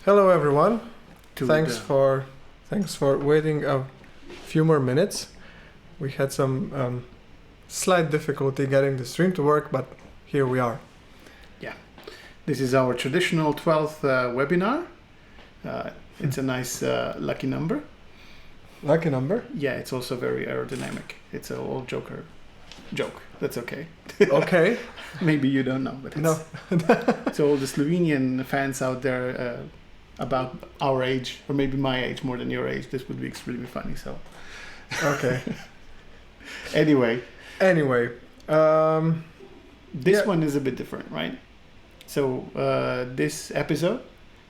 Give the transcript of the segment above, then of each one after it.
Hello everyone. To Thanks for waiting a few more minutes. We had some slight difficulty getting the stream to work, but here we are. Yeah, this is our traditional 12th webinar. It's a nice lucky number. Lucky number? Yeah, it's also very aerodynamic. It's a old joke. That's okay. Okay. Maybe you don't know, but it's, No. so all the Slovenian fans out there about our age, or maybe my age more than your age, this would be extremely funny. So. Okay. Anyway. This one is a bit different, right? So this episode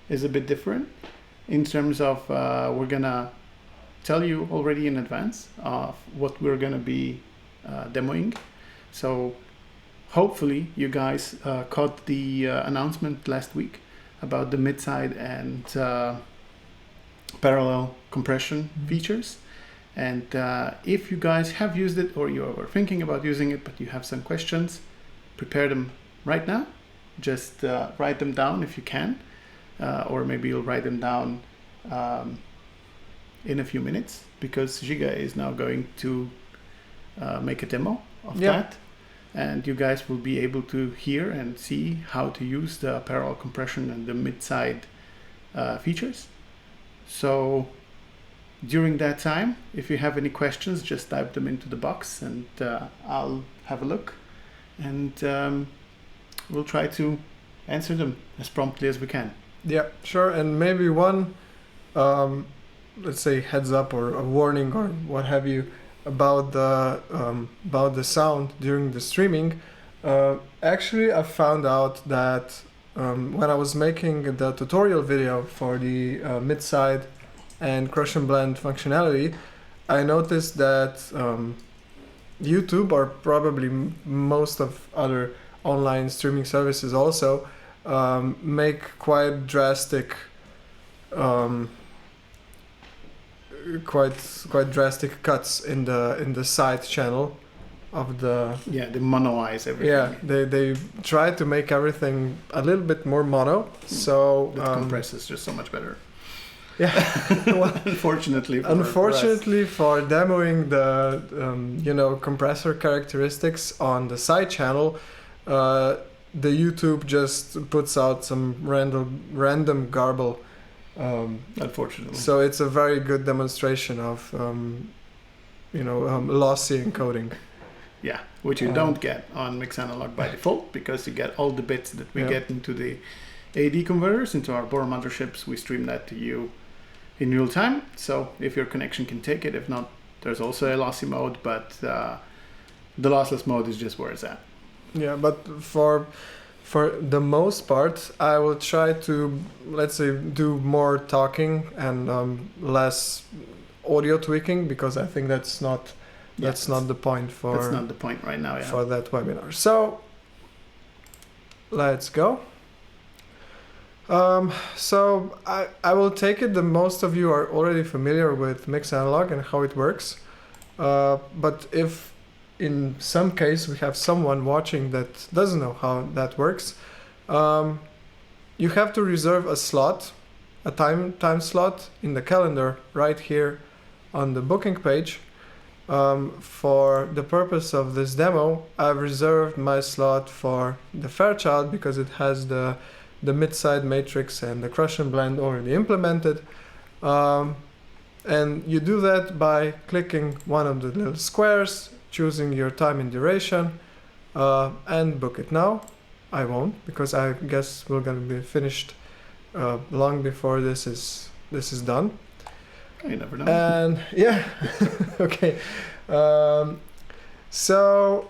is a bit different in terms of we're gonna tell you already in advance of what we're gonna be demoing. So hopefully you guys caught the announcement last week about the mid-side and parallel compression features. And if you guys have used it or you are thinking about using it, but you have some questions, prepare them right now. Just write them down if you can, or maybe you'll write them down in a few minutes, because Žiga is now going to make a demo of that. And you guys will be able to hear and see how to use the parallel compression and the mid-side features. So during that time, if you have any questions, just type them into the box and I'll have a look, and we'll try to answer them as promptly as we can. Yeah, sure. And maybe one, let's say, heads up or a warning or what have you about the sound during the streaming. Actually, I found out that when I was making the tutorial video for the mid-side and crush and blend functionality, I noticed that YouTube, or probably most of other online streaming services also, make quite drastic cuts in the side channel of the they monoize everything. Yeah, they try to make everything a little bit more mono, so it compresses just so much better. Yeah. Well, unfortunately for demoing the compressor characteristics on the side channel, the YouTube just puts out some random garble. Unfortunately. So it's a very good demonstration of lossy encoding. Yeah, which you don't get on Mix Analog by default, because you get all the bits that we get into the AD converters, into our Bohr motherships. We stream that to you in real time. So if your connection can take it, if not, there's also a lossy mode, but the lossless mode is just where it's at. Yeah, but for the most part, I will try to, let's say, do more talking and less audio tweaking, because I think that's not the point that's not the point right now. For that webinar. So let's go. So I will take it that most of you are already familiar with Mix Analog and how it works. But if in some case we have someone watching that doesn't know how that works, you have to reserve a slot, a time slot in the calendar right here on the booking page. For the purpose of this demo, I've reserved my slot for the Fairchild because it has the mid-side matrix and the crush and blend already implemented. And you do that by clicking one of the little squares, choosing your time and duration, and book it now. I won't, because I guess we're going to be finished long before this is done. You never know. And yeah, okay. So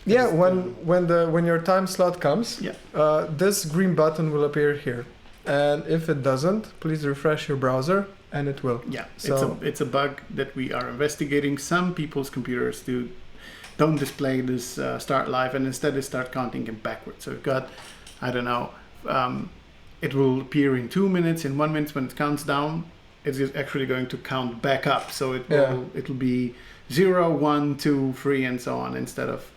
yeah, when your time slot comes, this green button will appear here, and if it doesn't, please refresh your browser, and it will. Yeah, so it's a bug that we are investigating. Some people's computers don't display this start live, and instead they start counting it backwards. So we've got, I don't know, it will appear in 2 minutes, in 1 minute. When it counts down, it's actually going to count back up. So it'll be 0, 1, 2, 3, and so on, instead of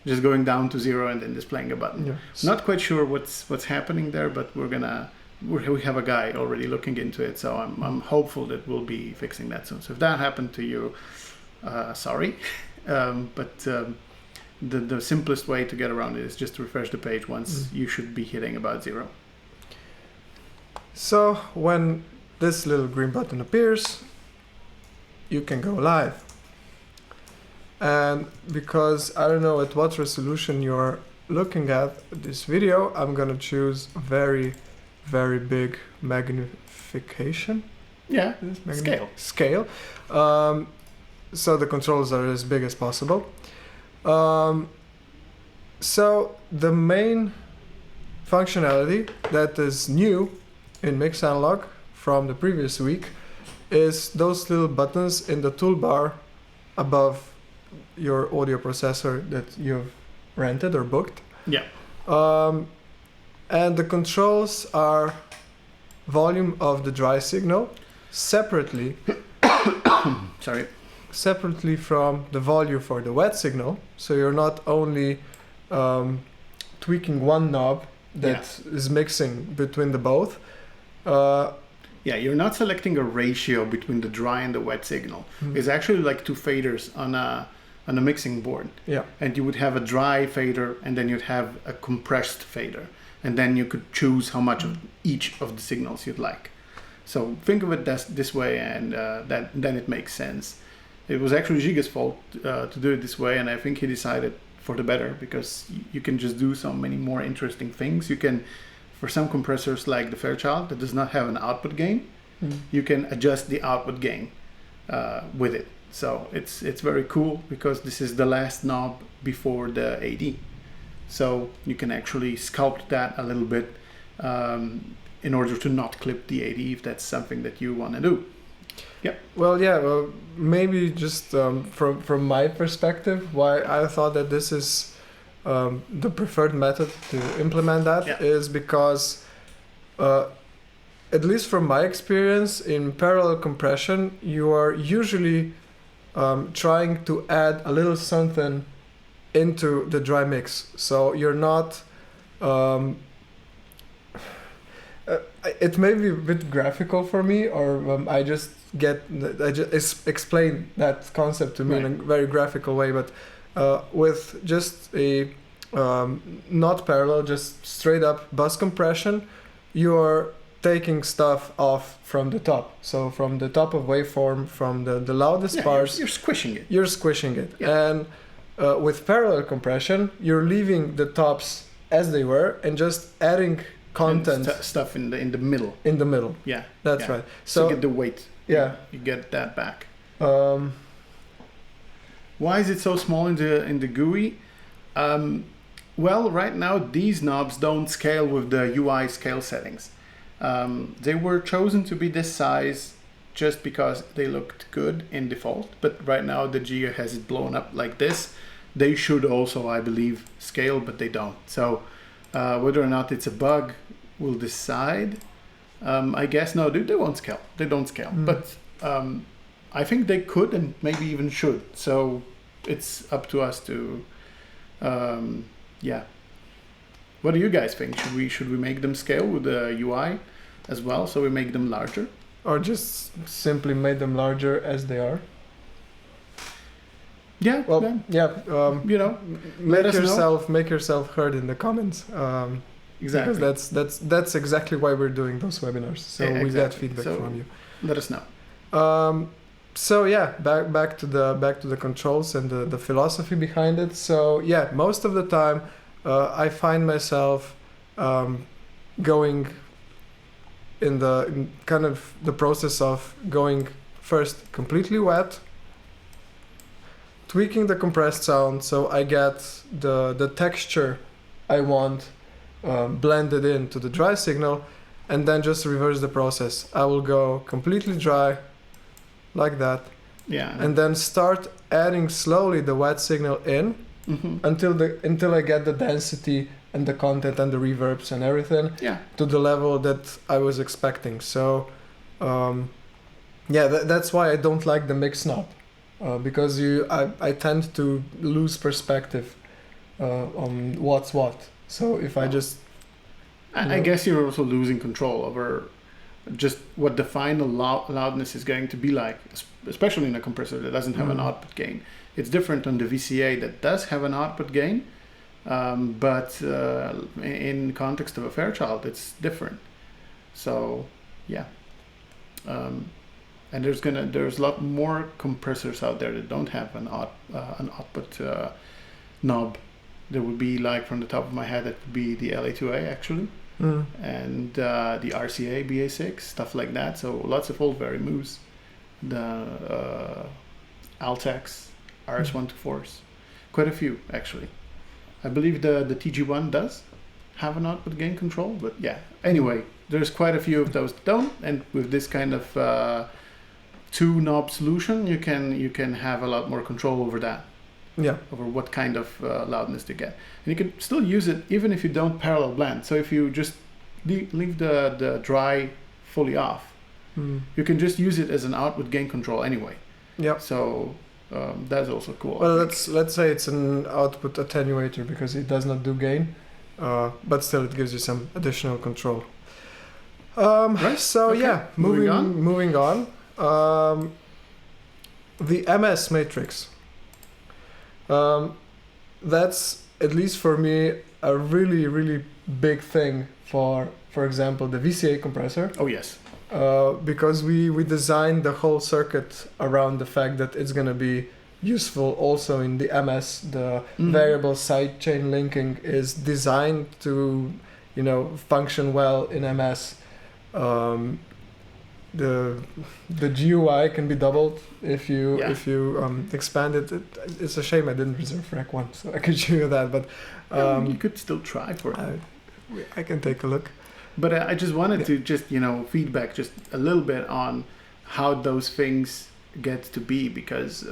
just going down to 0 and then displaying a button. Yeah. Not quite sure what's happening there, but we're gonna we have a guy already looking into it, so I'm hopeful that we'll be fixing that soon. So if that happened to you, sorry, but the simplest way to get around it is just to refresh the page once. You should be hitting about 0. So when this little green button appears, you can go live. And because I don't know at what resolution you're looking at this video, I'm gonna choose very, very big magnification. Yeah, scale. So the controls are as big as possible. So the main functionality that is new in Mix Analog from the previous week is those little buttons in the toolbar above your audio processor that you've rented or booked. Yeah. And the controls are volume of the dry signal separately separately from the volume for the wet signal. So you're not only tweaking one knob that is mixing between the both. You're not selecting a ratio between the dry and the wet signal. It's actually like 2 faders on a mixing board. Yeah. And you would have a dry fader, and then you'd have a compressed fader, and then you could choose how much of each of the signals you'd like. So think of it this way, and then it makes sense. It was actually Žiga's fault to do it this way, and I think he decided for the better, because you can just do so many more interesting things. You can, for some compressors like the Fairchild that does not have an output gain, you can adjust the output gain with it. So it's very cool, because this is the last knob before the AD. So you can actually sculpt that a little bit in order to not clip the AD if that's something that you want to do. Yeah. Well, maybe just from my perspective, why I thought that this is the preferred method to implement that is because, at least from my experience, in parallel compression, you are usually trying to add a little something into the dry mix. So you're not... it may be a bit graphical for me, or I just explain that concept to me in a very graphical way, but with just a not parallel, just straight up bus compression, you're taking stuff off from the top. So from the top of waveform, from the loudest parts, you're squishing it. You're squishing it. And with parallel compression, you're leaving the tops as they were and just adding content stuff in the middle. In the middle. Yeah, that's right. So you get the weight. Yeah, you get that back. Why is it so small in the GUI? Well, right now these knobs don't scale with the UI scale settings. They were chosen to be this size just because they looked good in default, but right now the Žiga has it blown up like this. They should also, I believe, scale, but they don't. So whether or not it's a bug, we'll decide. I guess no, they won't scale. They don't scale, but I think they could and maybe even should. So it's up to us to, What do you guys think? Should we make them scale with the UI as well, so we make them larger? Or just simply make them larger as they are? Yeah. Well, make yourself heard in the comments. Exactly. Because that's exactly why we're doing those webinars. So we get feedback from you. Let us know. So back to the controls and the philosophy behind it. So most of the time, I find myself going in kind of the process of going first completely wet, tweaking the compressed sound so I get the texture I want blended into the dry signal, and then just reverse the process. I will go completely dry like that, and then start adding slowly the wet signal in until I get the density and the content and the reverbs and everything to the level that I was expecting. So that's why I don't like the mix knob, because I tend to lose perspective on what's what. So if I just I guess you're also losing control over just what the final loudness is going to be like, especially in a compressor that doesn't have an output gain. It's different on the VCA that does have an output gain, but in context of a Fairchild, it's different. So, yeah. And there's a lot more compressors out there that don't have an output knob. There would be, like, from the top of my head, that would be the LA2A actually, and the RCA BA6, stuff like that. So lots of old Verimous, the Altex RS124s, quite a few actually. I believe the TG1 does have an output gain control, but yeah. Anyway, there's quite a few of those that don't, and with this kind of two knob solution, you can have a lot more control over that. Yeah. Over what kind of loudness to get, and you can still use it even if you don't parallel blend. So if you just leave the dry fully off, you can just use it as an output gain control anyway. Yeah. So that's also cool. Well, let's say it's an output attenuator because it does not do gain, but still it gives you some additional control. Right. So okay. yeah, moving on. The MS matrix. That's, at least for me, a really, really big thing for example, the VCA compressor. Oh yes. Because we designed the whole circuit around the fact that it's going to be useful also in the MS. The variable sidechain linking is designed to, function well in MS. The GUI can be doubled if you expand it. It's a shame I didn't reserve Rec 1, so I could show you that. But you could still try for it. I can take a look. But I just wanted to just feedback just a little bit on how those things get to be, because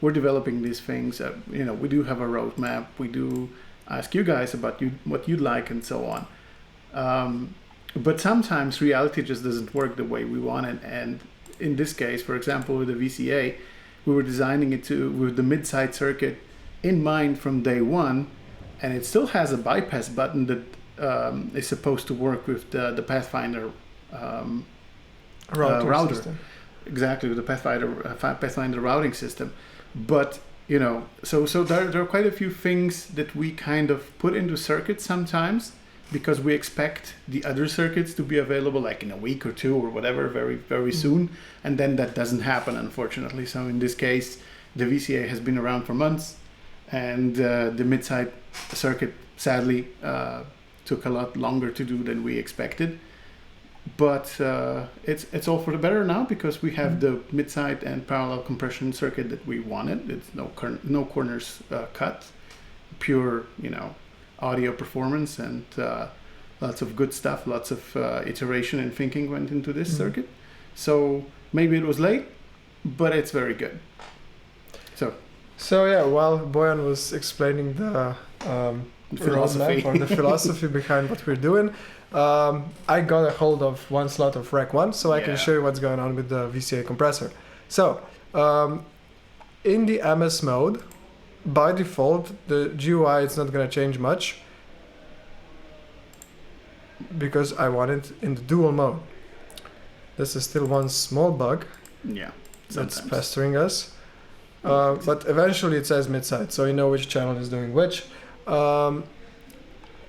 we're developing these things. We do have a roadmap. We do ask you guys about what you'd like and so on. But sometimes reality just doesn't work the way we want it. And in this case, for example, with the VCA, we were designing it with the mid-side circuit in mind from day one, and it still has a bypass button that is supposed to work with the Pathfinder router. System. Exactly, with the Pathfinder routing system. But so there are quite a few things that we kind of put into circuits sometimes, because we expect the other circuits to be available like in a week or two or whatever, very, very soon. And then that doesn't happen, unfortunately. So in this case, the VCA has been around for months, and the mid-side circuit, sadly, took a lot longer to do than we expected. But it's all for the better now, because we have the mid-side and parallel compression circuit that we wanted. It's no corners cut, pure, audio performance, and lots of good stuff, lots of iteration and thinking went into this circuit. So maybe it was late, but it's very good. So yeah, while Bojan was explaining the philosophy roadmap or the philosophy behind what we're doing, I got a hold of one slot of Rec 1, so I can show you what's going on with the VCA compressor. So in the MS mode, by default, the GUI is not going to change much, because I want it in the dual mode. This is still one small bug that's pestering us. But eventually it says mid-side, so you know which channel is doing which. And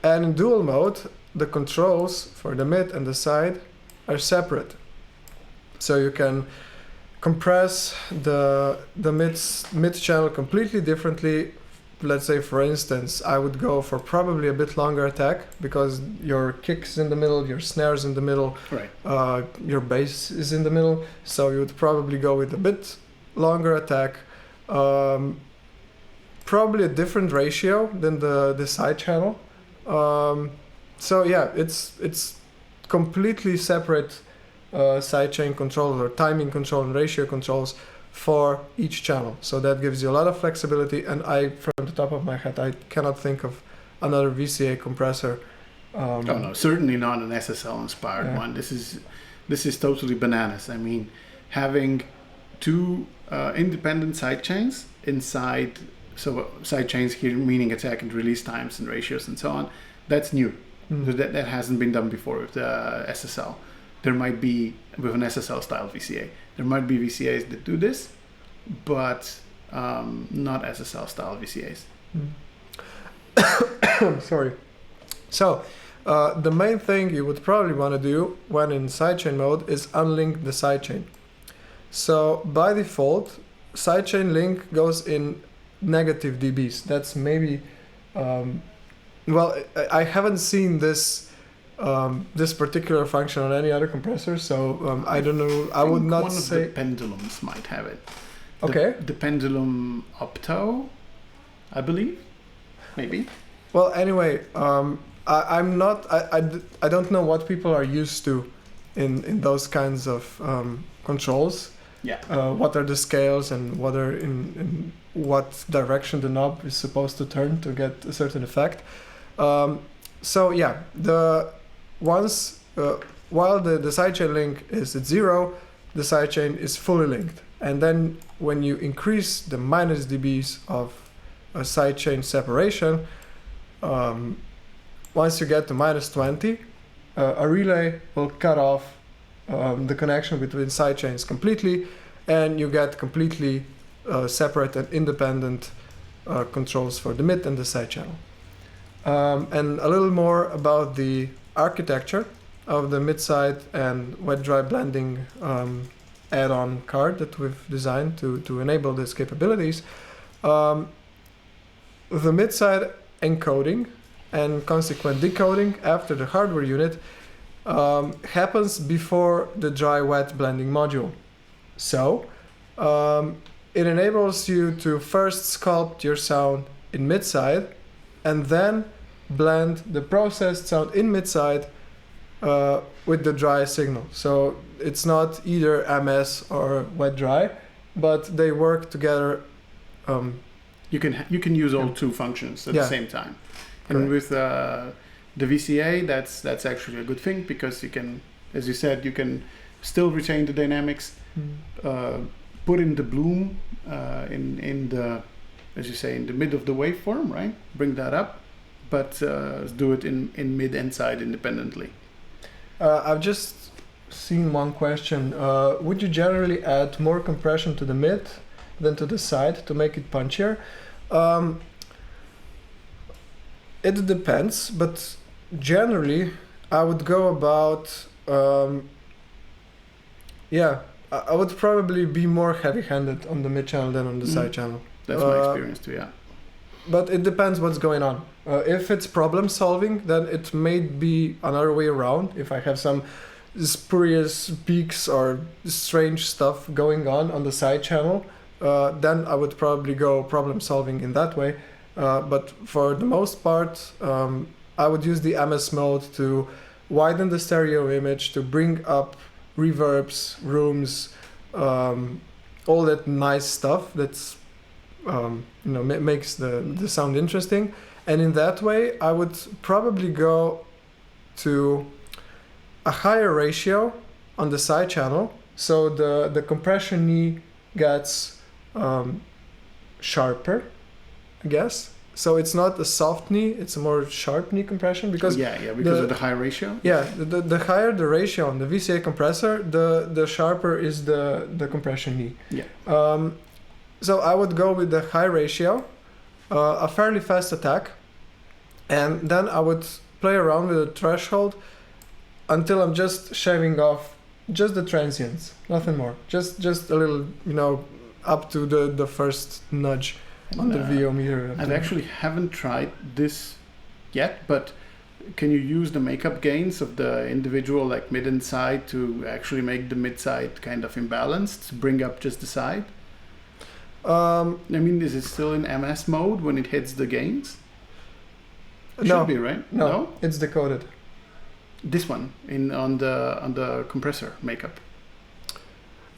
in dual mode, the controls for the mid and the side are separate. So you can compress the mid channel completely differently. Let's say, for instance, I would go for probably a bit longer attack, because your kick's in the middle, your snare's in the middle, right. Your bass is in the middle. So you would probably go with a bit longer attack, probably a different ratio than the side channel. So yeah, it's completely separate sidechain controls or timing control and ratio controls for each channel. So that gives you a lot of flexibility, and from the top of my head, I cannot think of another VCA compressor. Oh no, certainly not an SSL inspired one. This is totally bananas. I mean, having two independent sidechains inside, so sidechains here meaning attack and release times and ratios and so on, that's new. So that hasn't been done before with the SSL. There might be, with an SSL style VCA, there might be VCAs that do this, but not SSL style VCAs. Sorry. So, the main thing you would probably want to do when in sidechain mode is unlink the sidechain. So, by default, sidechain link goes in negative dBs. That's maybe, well, I haven't seen this this particular function on any other compressor, so I don't know. I would not say. One of the pendulums might have it. Okay. The pendulum Opto, I believe, maybe. Well, anyway, I'm not. I don't know what people are used to in those kinds of controls. Yeah. What are the scales and what are in what direction the knob is supposed to turn to get a certain effect. So yeah, while the sidechain link is at 0, the sidechain is fully linked, and then when you increase the minus dBs of a sidechain separation, once you get to minus 20, a relay will cut off the connection between sidechains completely, and you get completely separate and independent controls for the mid and the side channel. And a little more about the architecture of the mid-side and wet-dry blending add-on card that we've designed to enable these capabilities. The mid-side encoding and consequent decoding after the hardware unit happens before the dry-wet blending module. So it enables you to first sculpt your sound in mid-side and then blend the processed sound in mid-side with the dry signal. So it's not either MS or wet-dry, but they work together. You can use all two functions at the same time. And Correct. with the VCA, that's actually a good thing, because you can, as you said, you can still retain the dynamics, put in the bloom in the, as you say, in the mid of the waveform, right? Bring that up, but do it in mid and side independently. I've just seen one question. Would you generally add more compression to the mid than to the side to make it punchier? It depends, but generally I would go about, I would probably be more heavy-handed on the mid channel than on the side channel. That's my experience too, yeah. But it depends what's going on. If it's problem solving, then it may be another way around. If I have some spurious peaks or strange stuff going on the side channel, then I would probably go problem solving in that way. But for the most part, I would use the MS mode to widen the stereo image, to bring up reverbs, rooms, all that nice stuff that's makes the sound interesting. And in that way, I would probably go to a higher ratio on the side channel, so the compression knee gets sharper, I guess. So it's not a soft knee, it's a more sharp knee compression, because because of the high ratio. Yeah, the higher the ratio on the VCA compressor, the sharper is the compression knee. Yeah. So I would go with the high ratio, a fairly fast attack, and then I would play around with the threshold until I'm just shaving off just the transients, nothing more. Just a little, up to the first nudge on the VO meter. I actually haven't tried this yet, but can you use the makeup gains of the individual, like mid and side, to actually make the mid side kind of imbalanced, to bring up just the side? Is it still in MS mode when it hits the gains? It should be, right? No, it's decoded. This one on the compressor makeup.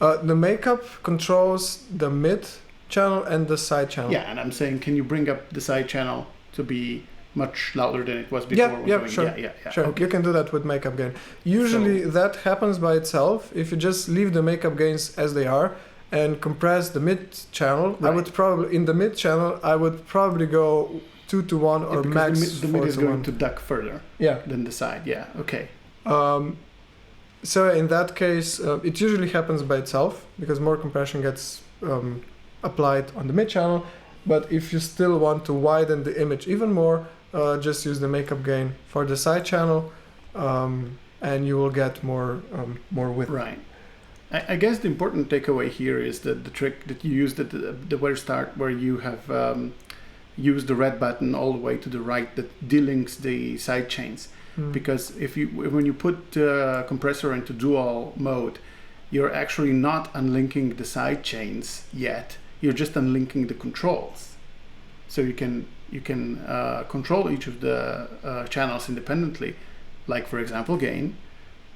The makeup controls the mid channel and the side channel. Yeah, and I'm saying, can you bring up the side channel to be much louder than it was before? Sure. Sure. Okay. You can do that with makeup gain. Usually that happens by itself if you just leave the makeup gains as they are and compress the mid channel. Right. In the mid channel I would probably go 2-to-1 or because max the mid is going 4-to-1. to duck further Yeah. than the side. Yeah. Okay. So in that case, it usually happens by itself because more compression gets applied on the mid channel. But if you still want to widen the image even more, just use the makeup gain for the side channel, and you will get more width. Right. I guess the important takeaway here is that the trick that you used at the very start, where you have used the red button all the way to the right, that delinks the side chains. Because when you put the compressor into dual mode, you're actually not unlinking the side chains yet. You're just unlinking the controls. So you can control each of the channels independently, like for example gain,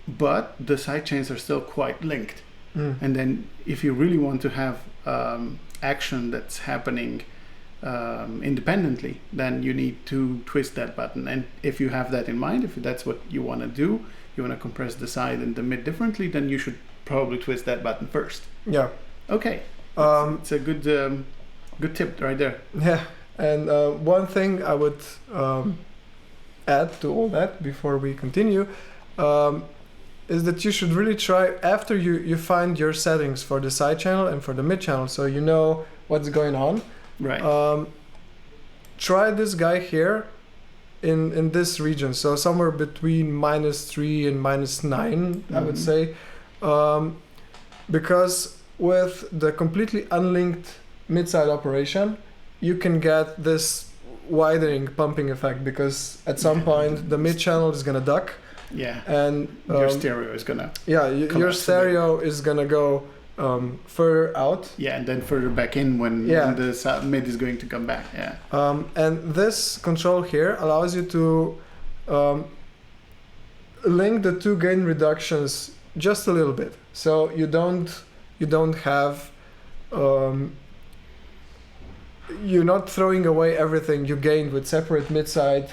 but the side chains are still quite linked. And then if you really want to have action that's happening independently, then you need to twist that button. And if you have that in mind, if that's what you want to do, you want to compress the side and the mid differently, then you should probably twist that button first. Yeah. Okay. It's a good tip right there. Yeah. And one thing I would add to all that before we continue is that you should really try, after you find your settings for the side channel and for the mid channel, so you know what's going on. Right. Try this guy here in this region, so somewhere between -3 and -9, I would say, because with the completely unlinked mid-side operation, you can get this widening pumping effect, because at some point the mid channel is gonna duck. Yeah. And your stereo is gonna. Yeah, your stereo is gonna go further out. Yeah, and then further back in when the mid is going to come back. Yeah. And this control here allows you to link the two gain reductions just a little bit, so you don't have you're not throwing away everything you gained with separate mid-side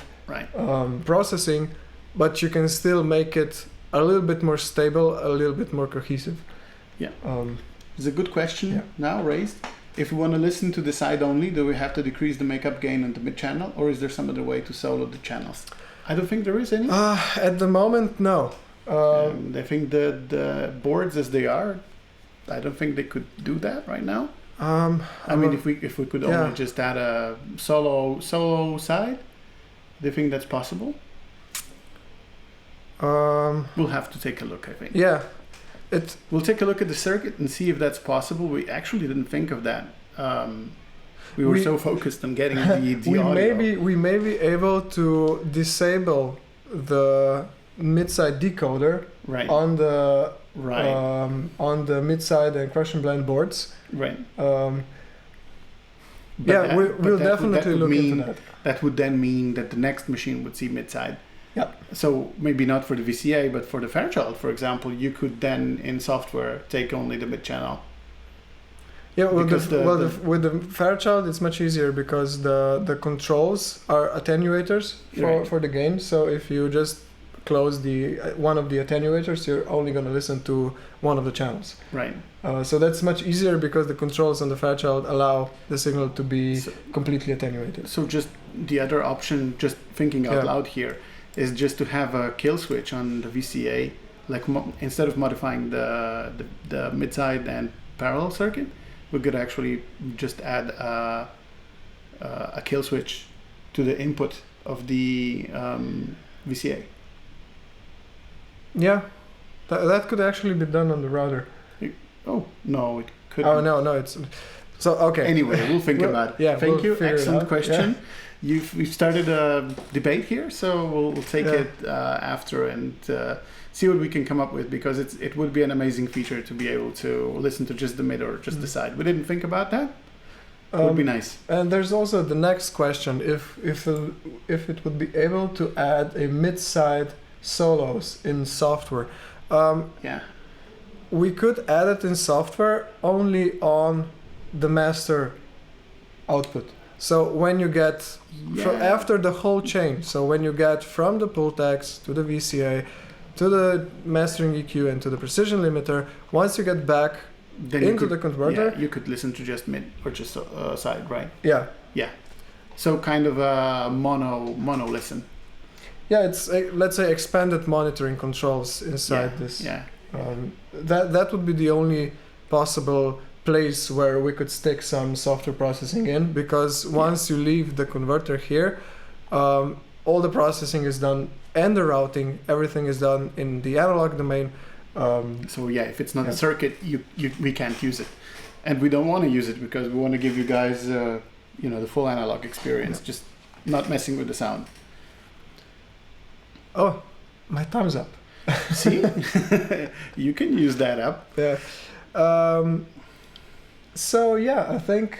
processing, but you can still make it a little bit more stable, a little bit more cohesive. Yeah. It's a good question now raised. If we want to listen to the side only, do we have to decrease the makeup gain on the mid channel, or is there some other way to solo the channels? I don't think there is any. At the moment, no. I think the boards as they are, I don't think they could do that right now. I mean, if we could only just add a solo side, do you think that's possible? We'll have to take a look, I think. Yeah. We'll take a look at the circuit and see if that's possible. We actually didn't think of that. We were so focused on getting the audio. We may be able to disable the mid-side decoder on the mid-side and crush and blend boards. Right. We'll definitely look into that. That would then mean that the next machine would see mid-side. Yeah. So maybe not for the VCA, but for the Fairchild, for example, you could then in software take only the mid channel. Yeah, with the Fairchild, it's much easier because the controls are attenuators for the gain. So if you just close one of the attenuators, you're only going to listen to one of the channels. Right. So that's much easier because the controls on the Fairchild allow the signal to be completely attenuated. So just the other option, just thinking out loud here, is just to have a kill switch on the VCA, like instead of modifying the mid-side and parallel circuit, we could actually just add a kill switch to the input of the VCA. Yeah, that could actually be done on the router. Oh no, it couldn't. Oh no, it's so okay. Anyway, we'll think about it. Yeah, thank you. Excellent question. Yeah. We've started a debate here, so we'll take it after and see what we can come up with, because it would be an amazing feature to be able to listen to just the mid or just the side. We didn't think about that. It would be nice. And there's also the next question: if it would be able to add a mid-side solos in software. We could add it in software only on the master output. So when you get after the whole chain, so when you get from the Pultex to the VCA to the mastering EQ and to the precision limiter, once you get back into the converter, you could listen to just mid or just side, right? Yeah. Yeah. So kind of a mono listen. Yeah, it's let's say expanded monitoring controls inside this. Yeah. That would be the only possible place where we could stick some software processing in, because once you leave the converter here, all the processing is done and the routing, everything is done in the analog domain. So if it's not a circuit, we can't use it, and we don't want to use it because we want to give you guys the full analog experience, just not messing with the sound. Oh, my time's up. See, you can use that app. Yeah. So I think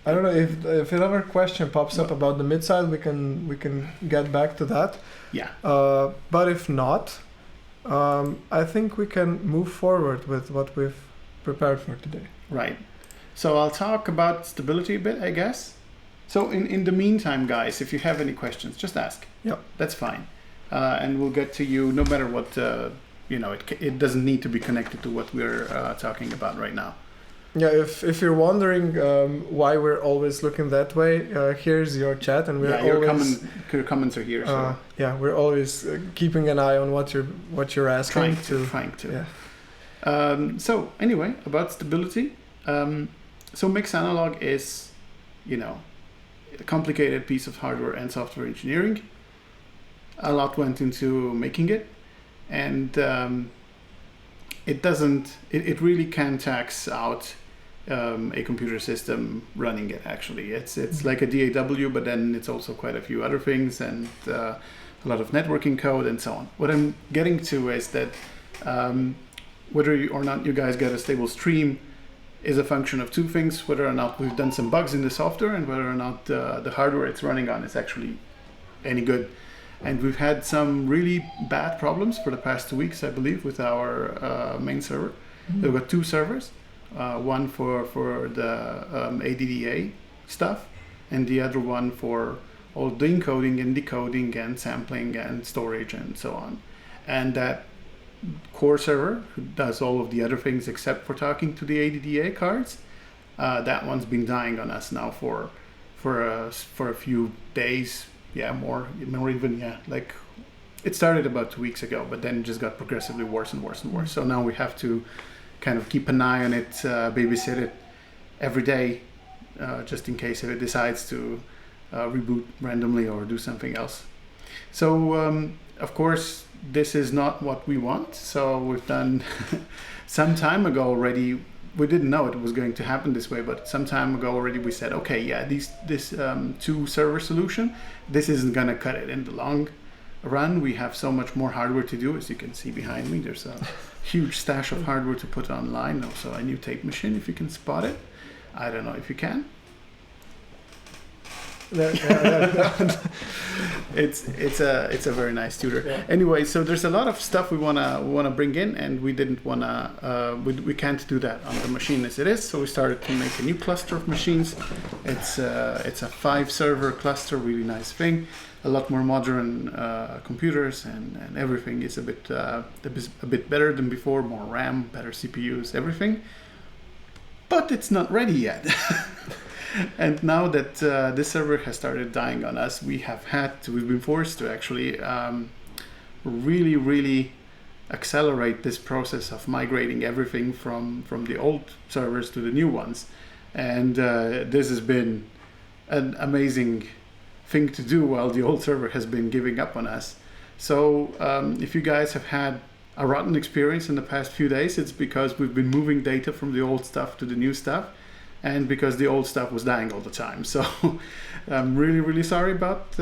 I don't know if another question pops up about the mid-side, we can get back to that. Yeah. But if not, I think we can move forward with what we've prepared for today. Right. So I'll talk about stability a bit, I guess. So in the meantime, guys, if you have any questions, just ask. Yeah. That's fine. And we'll get to you no matter what, it doesn't need to be connected to what we're talking about right now. Yeah, if you're wondering why we're always looking that way, here's your chat, and we're always your comments are here. So. We're always keeping an eye on what you're asking. Trying to. Yeah. So anyway, about stability. So mixed analog is, a complicated piece of hardware and software engineering. A lot went into making it, and it really can tax out a computer system running it. Actually, it's like a DAW, but then it's also quite a few other things and a lot of networking code and so on. What I'm getting to is that whether or not you guys get a stable stream is a function of two things: whether or not we've done some bugs in the software, and whether or not the hardware it's running on is actually any good. And we've had some really bad problems for the past 2 weeks, I believe, with our main server. Mm-hmm. We've got two servers, one for the ADDA stuff, and the other one for all the encoding and decoding and sampling and storage and so on. And that core server, who does all of the other things except for talking to the ADDA cards, that one's been dying on us now for a few days. Yeah, more even, like it started about 2 weeks ago, but then it just got progressively worse and worse and worse. So now we have to kind of keep an eye on it, babysit it every day, just in case if it decides to reboot randomly or do something else. So, of course, this is not what we want. So we've done some time ago already. We didn't know it was going to happen this way, but some time ago already we said, okay, this two server solution, this isn't going to cut it in the long run. We have so much more hardware to do. As you can see behind me, there's a huge stash of hardware to put online. Also a new tape machine, if you can spot it. I don't know if you can. It's a very nice tutor. Yeah. Anyway, so there's a lot of stuff we wanna bring in, and we didn't wanna we can't do that on the machine as it is. So we started to make a new cluster of machines. It's a 5-server cluster, really nice thing. A lot more modern computers, and everything is a bit better than before. More RAM, better CPUs, everything. But it's not ready yet. And now that this server has started dying on us, we've been forced to actually really accelerate this process of migrating everything from the old servers to the new ones. And this has been an amazing thing to do while the old server has been giving up on us. So if you guys have had a rotten experience in the past few days, it's because we've been moving data from the old stuff to the new stuff, and because the old stuff was dying all the time. So I'm really sorry about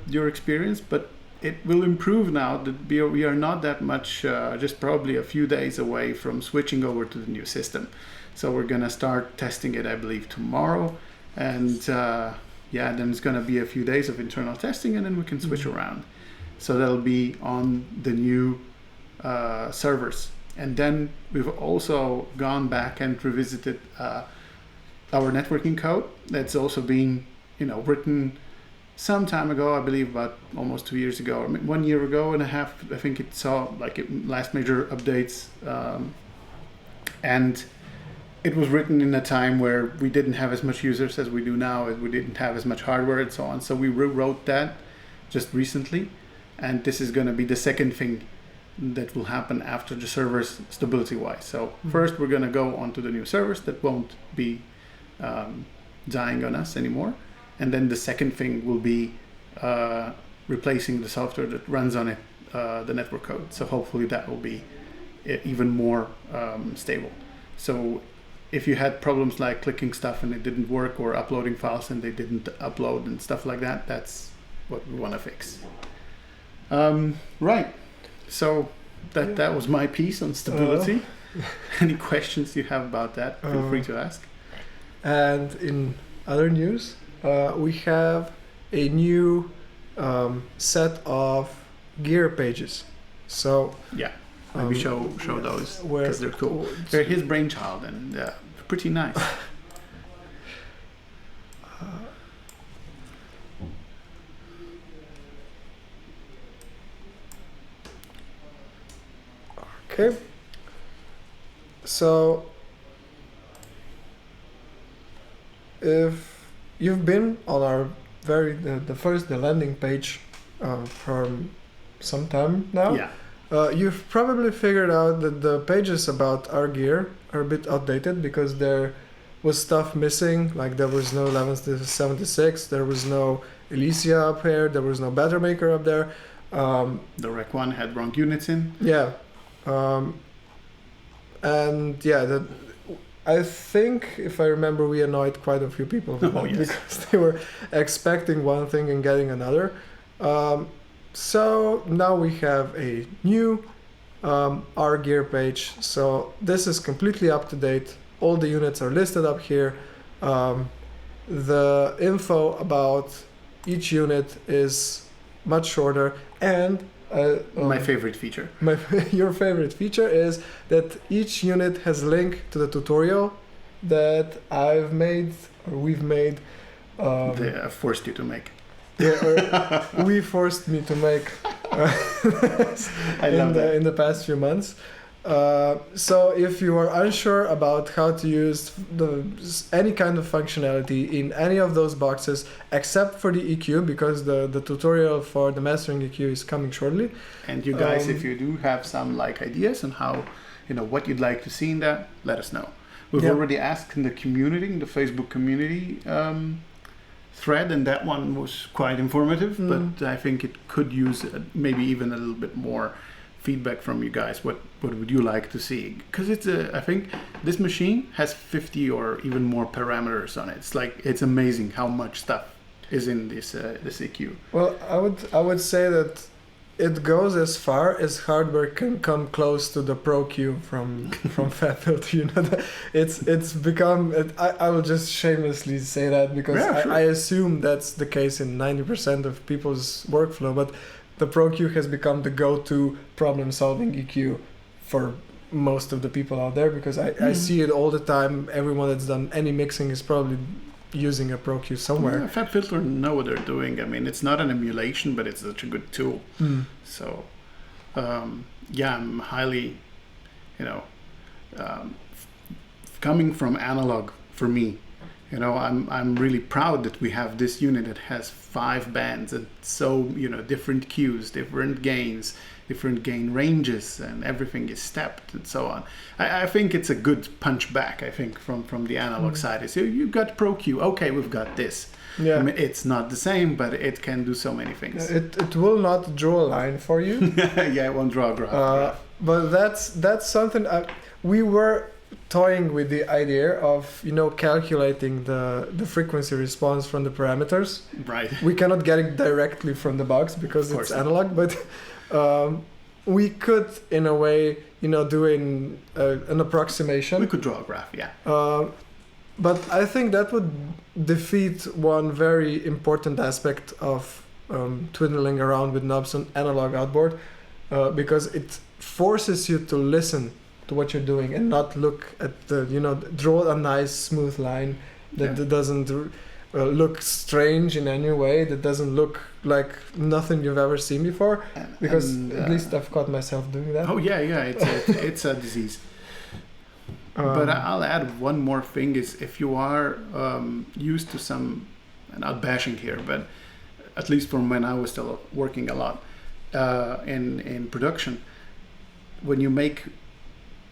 your experience, but it will improve now that we are not that much, just probably a few days away from switching over to the new system. So we're gonna start testing it, I believe, tomorrow, and then it's gonna be a few days of internal testing, and then we can switch around. So that'll be on the new servers. And then we've also gone back and revisited our networking code that's also been, written some time ago, I believe about almost 2 years ago, or 1 year ago and a half. I think it saw last major updates, and it was written in a time where we didn't have as much users as we do now, and we didn't have as much hardware and so on. So we rewrote that just recently, and this is going to be the second thing that will happen after the servers stability-wise. So first we're going to go onto the new servers that won't be dying on us anymore, and then the second thing will be replacing the software that runs on it, the network code. So hopefully that will be even more stable. So if you had problems like clicking stuff and it didn't work, or uploading files and they didn't upload and stuff like that, that's what we want to fix. Right. So that was my piece on stability. Any questions you have about that, feel free to ask. And in other news, we have a new set of gear pages. So yeah, maybe show those, because they're cool. They're his brainchild, and pretty nice. Okay. So if you've been on our the landing page from some time now, you've probably figured out that the pages about our gear are a bit outdated, because there was stuff missing. Like there was no 1176, there was no Elysia up here, there was no Battle Maker up there. The Rec 1 had wrong units in. Yeah. And yeah, I think, if I remember, we annoyed quite a few people because they were expecting one thing and getting another. So now we have a new our gear page. So this is completely up to date. All the units are listed up here. The info about each unit is much shorter, and my favorite feature. Your favorite feature is that each unit has a link to the tutorial that I've made, or we've made. They forced you to make. Yeah, or we forced me to make in the past few months. So if you are unsure about how to use any kind of functionality in any of those boxes, except for the EQ, because the tutorial for the mastering EQ is coming shortly. And you guys, if you do have some ideas on how, what you'd like to see in that, let us know. We've already asked in the community, in the Facebook community thread, and that one was quite informative, but I think it could use maybe even a little bit more feedback from you guys. What would you like to see? Because I think this machine has 50 or even more parameters on it. It's amazing how much stuff is in this EQ. Well, I would say that it goes as far as hardware can come close to the Pro Q from FabFilter. It's become. I will just shamelessly say that, because I assume that's the case in 90% of people's workflow, but the Pro Q has become the go-to problem-solving EQ for most of the people out there, because I see it all the time. Everyone that's done any mixing is probably using a Pro Q somewhere. Yeah, FabFilter know what they're doing. I mean, it's not an emulation, but it's such a good tool. So, I'm highly, coming from analog, for me, I'm really proud that we have this unit that has 5 bands and so different Qs, different gains, different gain ranges, and everything is stepped and so on. I think it's a good punch back. I think from the analog side, is you got Pro Q. Okay, we've got this. Yeah, I mean, it's not the same, but it can do so many things. It will not draw a line for you. Yeah, it won't draw a graph. But that's something we were toying with the idea of calculating the frequency response from the parameters. Right. We cannot get it directly from the box because it's analog, but we could, in a way, do an approximation. We could draw a graph, yeah. But I think that would defeat one very important aspect of twiddling around with knobs on analog outboard, because it forces you to listen to what you're doing and not look at draw a nice smooth line that doesn't look strange in any way, that doesn't look like nothing you've ever seen before, because at least I've caught myself doing that. Oh yeah, it's a disease. But I'll add one more thing is if you are used to some, and not bashing here, but at least from when I was still working a lot in production, when you make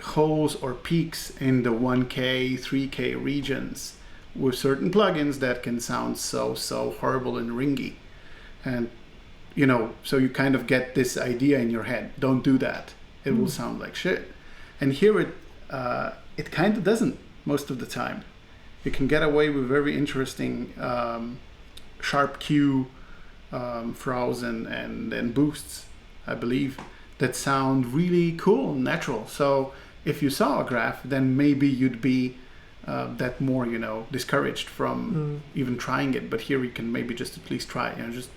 holes or peaks in the 1K, 3K regions with certain plugins that can sound so horrible and ringy. And, you know, so you kind of get this idea in your head, don't do that. It will sound like shit. And here it kind of doesn't most of the time. You can get away with very interesting sharp Q throws and boosts, I believe, that sound really cool and natural. So if you saw a graph, then maybe you'd be that more, you know, discouraged from even trying it. But here we can maybe just at least try, you know, just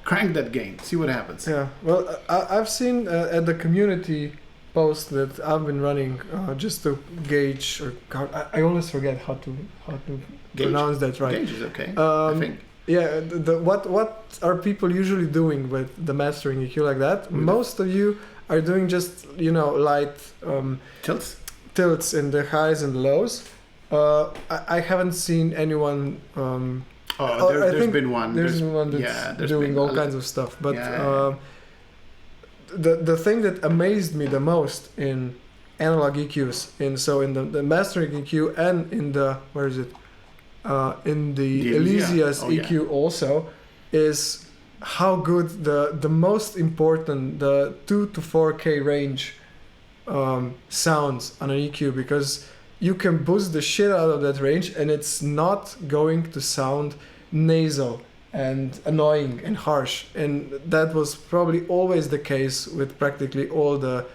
crank that gain, see what happens. Yeah, well, I've seen at the community post that I've been running just to gauge, or I always forget how to pronounce that right. Gauge is okay, I think. Yeah, what are people usually doing with the mastering EQ like that? Most of you are doing just, you know, light tilts in the highs and lows. I haven't seen anyone. There's been one. There's one that's doing all kinds of stuff. But the thing that amazed me the most in analog EQs, in the mastering EQ and in the in the Elysia's EQ also, is how good the most important, the 2 to 4K range sounds on an EQ, because you can boost the shit out of that range and it's not going to sound nasal and annoying and harsh. And that was probably always the case with practically all the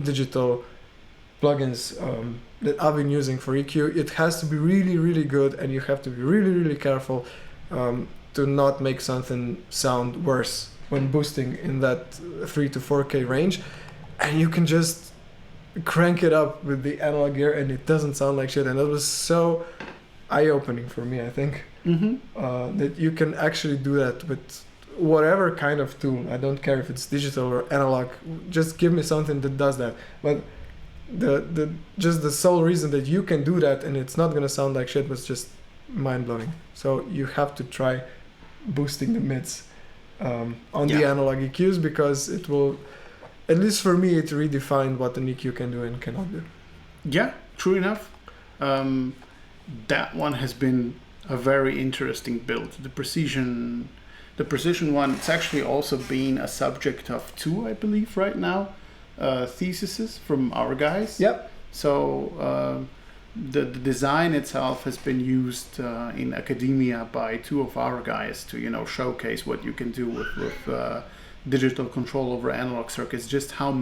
digital plugins that I've been using for EQ. It has to be really, really good, and you have to be really, really careful to not make something sound worse when boosting in that 3 to 4K range. And you can just crank it up with the analog gear and it doesn't sound like shit. And that was so eye-opening for me, I think, that you can actually do that with whatever kind of tool. I don't care if it's digital or analog, just give me something that does that. But the sole reason that you can do that and it's not gonna sound like shit was just mind-blowing. So you have to try boosting the mids on the analog EQs, because it will, at least for me, it redefined what an EQ can do and cannot do. Yeah, true enough. That one has been a very interesting build. The precision one, it's actually also been a subject of 2, I believe, right now, theses from our guys. Yep. So the design itself has been used in academia by 2 of our guys to, you know, showcase what you can do with digital control over analog circuits, just how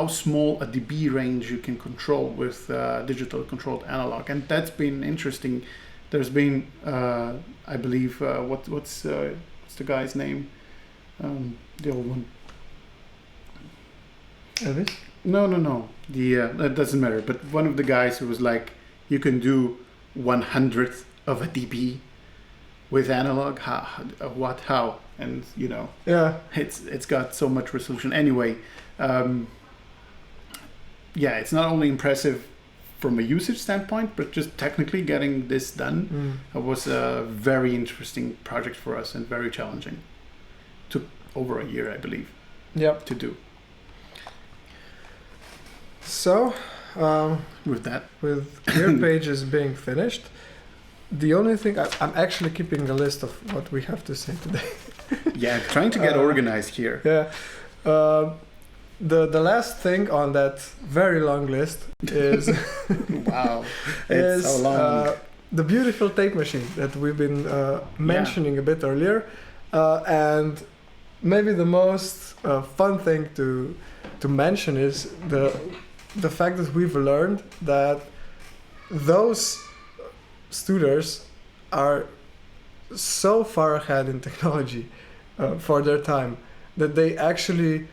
small a dB range you can control with digital controlled analog. And that's been interesting. There's been, I believe, what's the guy's name? The old one. Elvis? No. That doesn't matter. But one of the guys who was like, you can do 1/100th of a dB with analog. How? And you know, it's got so much resolution. Anyway, it's not only impressive from a usage standpoint, but just technically getting this done was a very interesting project for us and very challenging. Took over a year, I believe, to do. So, with clear pages being finished, the only thing I'm actually keeping a list of what we have to say today. Trying to get organized here. The last thing on that very long list is wow, it's so long. The beautiful tape machine that we've been mentioning a bit earlier, and maybe the most fun thing to mention is the fact that we've learned that those students are so far ahead in technology for their time that they actually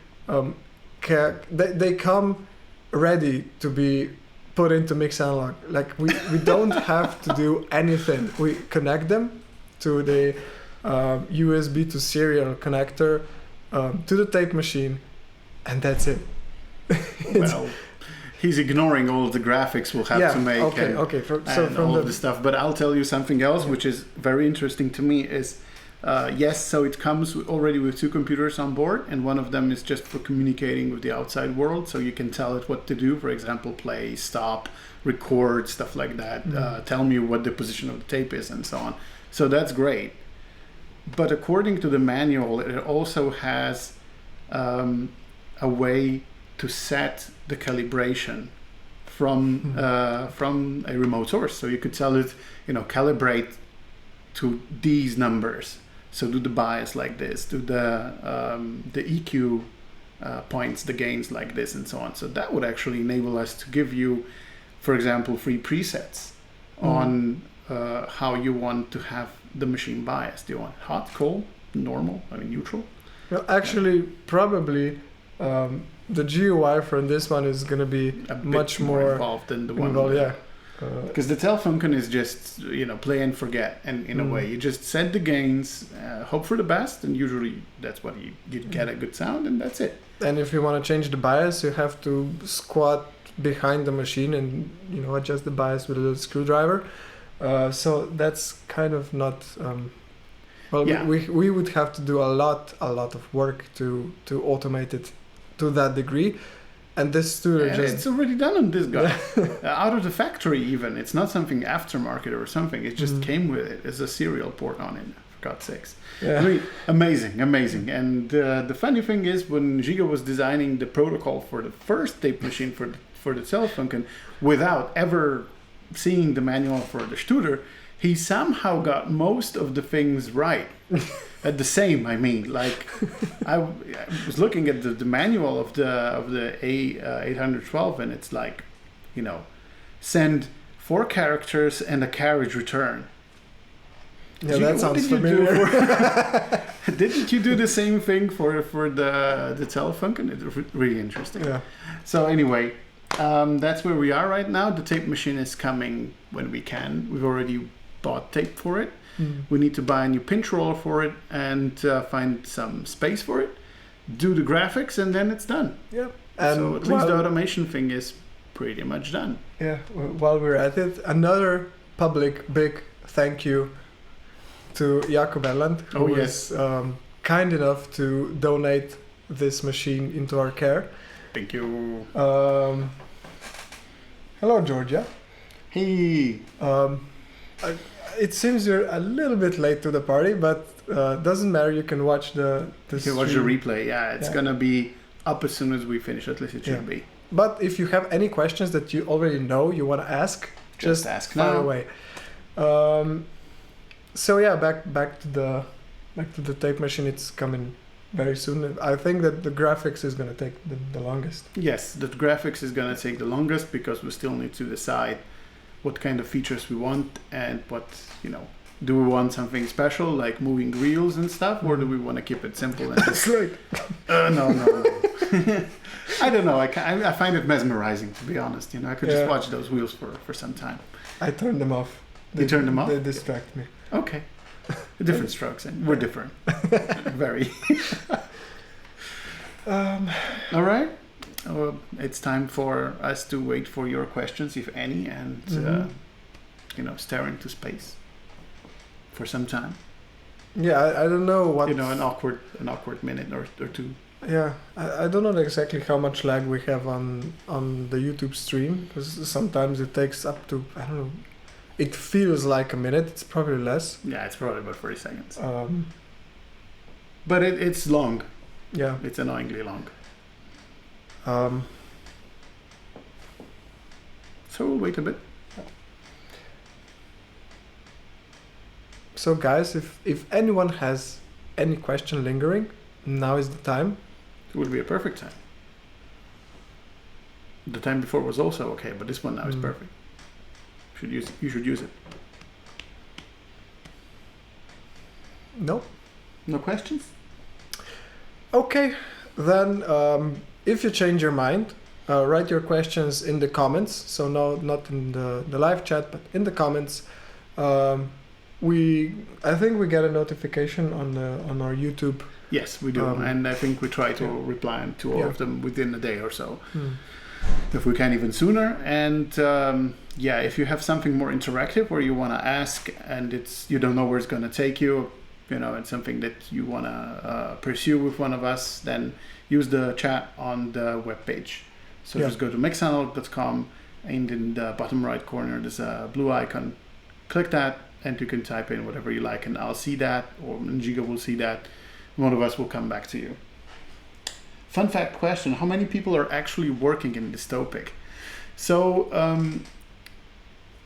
they come ready to be put into mix analog. Like we don't have to do anything. We connect them to the USB to serial connector to the tape machine, and that's it. Well, He's ignoring all the graphics we'll have to make and all of the stuff. But I'll tell you something else, which is very interesting to me is, yes, so it comes already with 2 computers on board, and one of them is just for communicating with the outside world. So you can tell it what to do. For example, play, stop, record, stuff like that. Tell me what the position of the tape is and so on. So that's great. But according to the manual, it also has a way to set the calibration from a remote source. So you could tell it, calibrate to these numbers. So do the bias like this, do the EQ points, the gains like this, and so on. So that would actually enable us to give you, for example, free presets on how you want to have the machine bias. Do you want hot, cold, normal, neutral? Well, actually, probably the GUI for this one is going to be much more involved than the one. Because the Telefunken is just, play and forget. And in a way, you just set the gains, hope for the best, and usually that's what you get a good sound, and that's it. And if you want to change the bias, you have to squat behind the machine and, adjust the bias with a little screwdriver. So that's kind of not... we would have to do a lot of work to automate it to that degree. And this tutor it's already done on this guy. Out of the factory even. It's not something aftermarket or something. It just came with it. There's a serial port on it, for God's sakes. Yeah. Amazing. And the funny thing is, when Žiga was designing the protocol for the first tape machine for the Telefunken, without ever seeing the manual for the Studer, he somehow got most of the things right. At the same, like I was looking at the manual of the A812, and it's like, send 4 characters and a carriage return. Yeah, that sounds familiar. Didn't you do the same thing for the Telefunken? It's really interesting. Yeah. So anyway, that's where we are right now. The tape machine is coming when we can. We've already bought tape for it. We need to buy a new pinch roller for it and find some space for it, do the graphics, and then it's done. Yeah. And so at least the automation thing is pretty much done. Yeah. While we're at it, another public big thank you to Jakob Erland, who is kind enough to donate this machine into our care. Thank you. Hello, Georgia. Hey. It seems you're a little bit late to the party, but doesn't matter. You can watch the You can watch the replay. Yeah, it's gonna be up as soon as we finish. At least it should be. But if you have any questions that you already know you want to ask, just ask fire now. away. So yeah, back to the tape machine. It's coming very soon. I think that the graphics is gonna take the longest. Yes, the graphics is gonna take the longest because we still need to decide what kind of features we want and what, do we want something special like moving reels and stuff, or do we want to keep it simple and just no. I don't know. I find it mesmerizing, to be honest. I could just watch those wheels for some time. I turned them off. You turned them off? They distract me. Okay. Different strokes, and we're different. Very. All right. It's time for us to wait for your questions, if any, and stare into space for some time. Yeah, I don't know what. An awkward minute or two. Yeah, I don't know exactly how much lag we have on the YouTube stream, because sometimes it takes up to, I don't know, it feels like a minute. It's probably less. Yeah, it's probably about 40 seconds. But it's long. Yeah, it's annoyingly long. So we'll wait a bit. So guys, if anyone has any question lingering, now is the time. It would be a perfect time. The time before was also okay, but this one now is perfect. You should use it. No? No questions? Okay, then if you change your mind, write your questions in the comments. So not in the live chat, but in the comments. I think we get a notification on our YouTube. Yes, we do, and I think we try to reply to all of them within a day or so. if we can even sooner. And if you have something more interactive where you want to ask and you don't know where it's going to take you, it's something that you want to pursue with one of us, then use the chat on the webpage. So just go to mixanalog.com, and in the bottom right corner there's a blue icon. Click that and you can type in whatever you like, and I'll see that, or Žiga will see that. One of us will come back to you. Fun fact question: how many people are actually working in this topic? So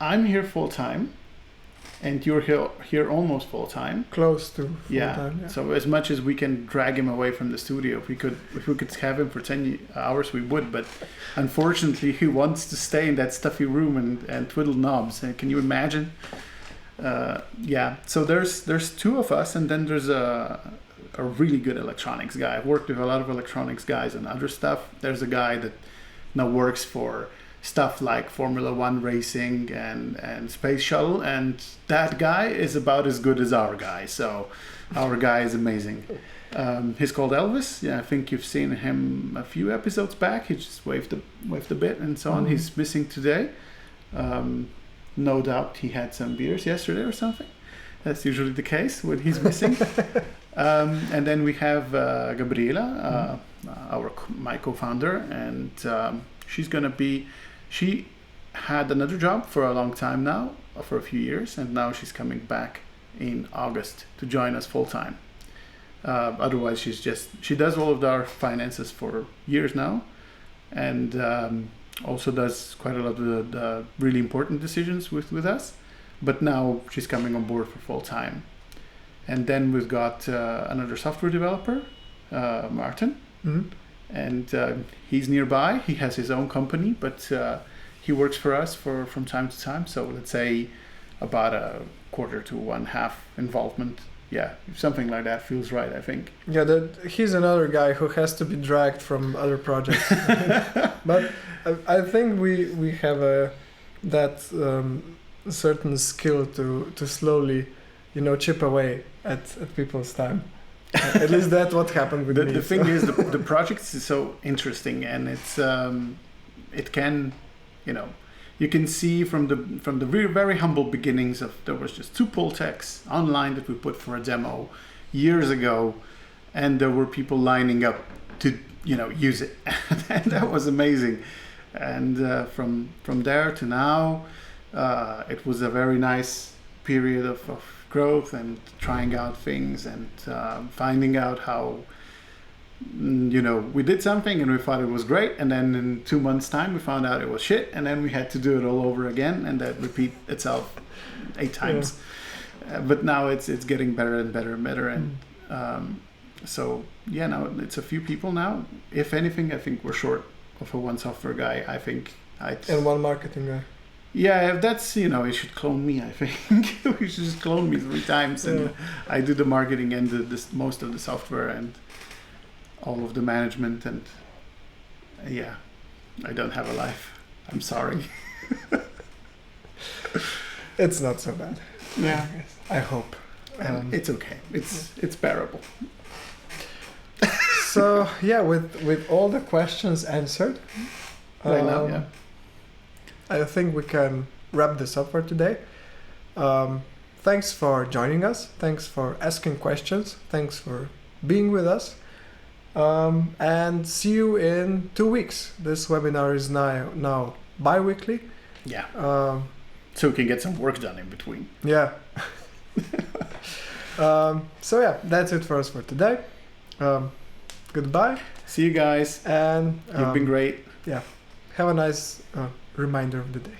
I'm here full time, and you're here almost full time. Close to full time. Yeah. So as much as we can drag him away from the studio, if we could have him for 10 hours, we would. But unfortunately, he wants to stay in that stuffy room and twiddle knobs. And can you imagine? So there's two of us, and then there's a really good electronics guy. I've worked with a lot of electronics guys and other stuff. There's a guy that now works for stuff like Formula One racing and Space Shuttle, and that guy is about as good as our guy. So our guy is amazing. He's called Elvis. Yeah, I think you've seen him a few episodes back. He just waved a bit and so on. He's missing today. No doubt he had some beers yesterday or something. That's usually the case when he's missing. And then we have Gabriela, my co-founder, and she had another job for a long time now, for a few years, and now she's coming back in August to join us full time. Otherwise, she does all of our finances for years now, and also does quite a lot of the really important decisions with us. But now she's coming on board for full time. And then we've got another software developer, Martin, and he's nearby. He has his own company, but he works for us from time to time. So let's say about a quarter to 1/2 involvement. Yeah, something like that feels right, I think. Yeah, he's another guy who has to be dragged from other projects. But I think we have that certain skill to slowly, chip away at people's time. At least that's what happened with me. The thing is, the project is so interesting, and it can, you can see from the very, very humble beginnings there was just 2 pull techs online that we put for a demo years ago, and there were people lining up to use it, and that was amazing. And from there to now, it was a very nice period of growth and trying out things and finding out how we did something and we thought it was great, and then in 2 months time we found out it was shit, and then we had to do it all over again, and that repeat itself 8 times. But now it's getting better and better and better, and now it's a few people now. If anything, I think we're short of a one software guy. I think and one marketing guy. Yeah, if that's, you should clone me, I think. You should just clone me 3 times, and I do the marketing and most of the software and all of the management, and I don't have a life. I'm sorry. It's not so bad. Yeah. I hope. It's okay. It's bearable. So, with all the questions answered, right now, yeah. I think we can wrap this up for today. Thanks for joining us. Thanks for asking questions. Thanks for being with us. And see you in 2 weeks. This webinar is now bi-weekly. Yeah. So we can get some work done in between. Yeah. That's it for us for today. Goodbye. See you guys. And you've been great. Yeah. Have a nice reminder of the day.